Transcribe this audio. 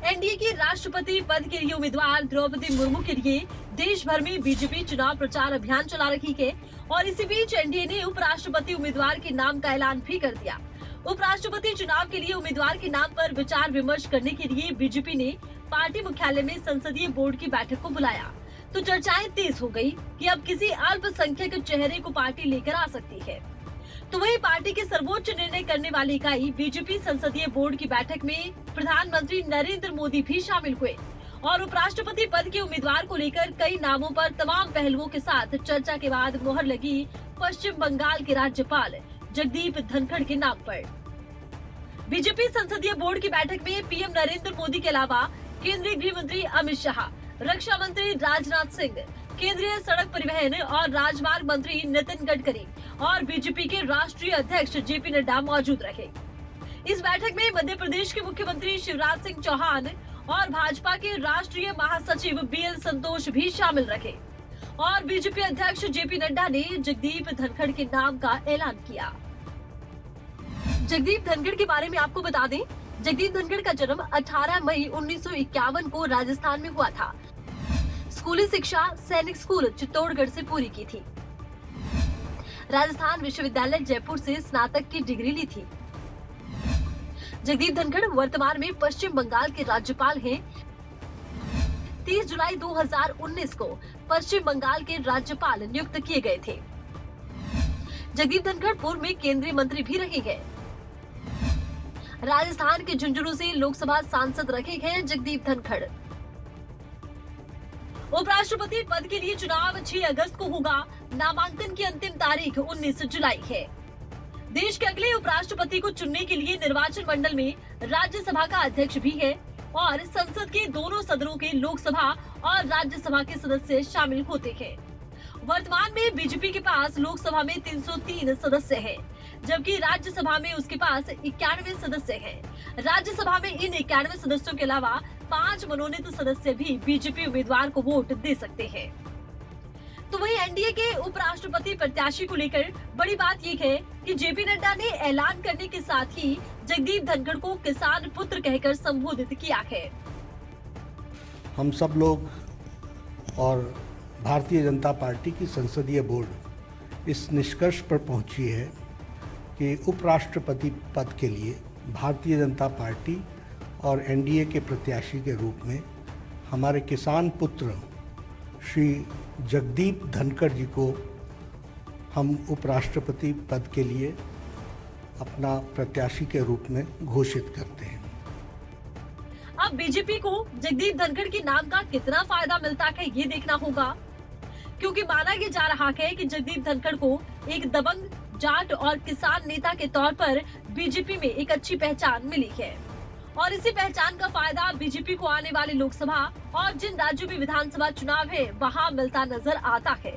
NDA की राष्ट्रपति पद के लिए उम्मीदवार द्रौपदी मुर्मू के लिए देश भर में बीजेपी चुनाव प्रचार अभियान चला रही है और इसी बीच एनडीए ने उपराष्ट्रपति उम्मीदवार के नाम का ऐलान भी कर दिया। उपराष्ट्रपति चुनाव के लिए उम्मीदवार के नाम पर विचार विमर्श करने के लिए बीजेपी ने पार्टी मुख्यालय में संसदीय बोर्ड की बैठक को बुलाया, तो चर्चाएं तेज हो गई कि अब किसी अल्पसंख्यक चेहरे को पार्टी लेकर आ सकती है। तो वही पार्टी के सर्वोच्च निर्णय करने वाली इकाई बीजेपी संसदीय बोर्ड की बैठक में प्रधानमंत्री नरेंद्र मोदी भी शामिल हुए और उपराष्ट्रपति पद के उम्मीदवार को लेकर कई नामों पर तमाम पहलुओं के साथ चर्चा के बाद मुहर लगी पश्चिम बंगाल के राज्यपाल जगदीप धनखड़ के नाम पर। बीजेपी संसदीय बोर्ड की बैठक में पीएम नरेंद्र मोदी के अलावा केंद्रीय गृह मंत्री अमित शाह, रक्षा मंत्री राजनाथ सिंह, केंद्रीय सड़क परिवहन और राजमार्ग मंत्री नितिन गडकरी और बीजेपी के राष्ट्रीय अध्यक्ष जेपी नड्डा मौजूद रहे। इस बैठक में मध्य प्रदेश के मुख्यमंत्री शिवराज सिंह चौहान और भाजपा के राष्ट्रीय महासचिव बीएल संतोष भी शामिल रहे और बीजेपी अध्यक्ष जेपी नड्डा ने जगदीप धनखड़ के नाम का ऐलान किया। जगदीप धनखड़ के बारे में आपको बता दें, जगदीप धनखड़ का जन्म 18 मई 1951 को राजस्थान में हुआ था। स्कूली शिक्षा सैनिक स्कूल चित्तौड़गढ़ से पूरी की थी। राजस्थान विश्वविद्यालय जयपुर से स्नातक की डिग्री ली थी। जगदीप धनखड़ वर्तमान में पश्चिम बंगाल के राज्यपाल हैं। 30 जुलाई 2019 को पश्चिम बंगाल के राज्यपाल नियुक्त किए गए थे। जगदीप धनखड़ पूर्व में केंद्रीय मंत्री भी रहे हैं। राजस्थान के झुंझुनू से लोकसभा सांसद रहे हैं जगदीप धनखड़। उपराष्ट्रपति पद के लिए चुनाव 6 अगस्त को होगा। नामांकन की अंतिम तारीख 19 जुलाई है। देश के अगले उपराष्ट्रपति को चुनने के लिए निर्वाचन मंडल में राज्यसभा का अध्यक्ष भी है और संसद के दोनों सदनों के लोकसभा और राज्यसभा के सदस्य शामिल होते हैं। वर्तमान में बीजेपी के पास लोकसभा में 303 सदस्य हैं, जबकि राज्यसभा में उसके पास 91 सदस्य हैं। राज्यसभा में इन 91 सदस्यों के अलावा 5 मनोनीत सदस्य भी बीजेपी उम्मीदवार को वोट दे सकते हैं। तो वहीं एनडीए के उपराष्ट्रपति प्रत्याशी को लेकर बड़ी बात यह है कि जेपी नड्डा ने ऐलान करने के साथ ही जगदीप धनखड़ को किसान पुत्र कहकर संबोधित किया है। हम सब लोग और भारतीय जनता पार्टी की संसदीय बोर्ड इस निष्कर्ष पर पहुंची है कि उपराष्ट्रपति पद के लिए भारतीय जनता पार्टी और एनडीए के प्रत्याशी के रूप में हमारे किसान पुत्र श्री जगदीप धनखड़ जी को हम उपराष्ट्रपति पद के लिए अपना प्रत्याशी के रूप में घोषित करते हैं। अब बीजेपी को जगदीप धनखड़ के नाम का कितना फायदा मिलता है ये देखना होगा, क्योंकि माना ये जा रहा है कि जगदीप धनखड़ को एक दबंग, जाट और किसान नेता के तौर पर बीजेपी में एक अच्छी पहचान मिली है और इसी पहचान का फायदा बीजेपी को आने वाले लोकसभा और जिन राज्यों में विधानसभा चुनाव है वहां मिलता नजर आता है।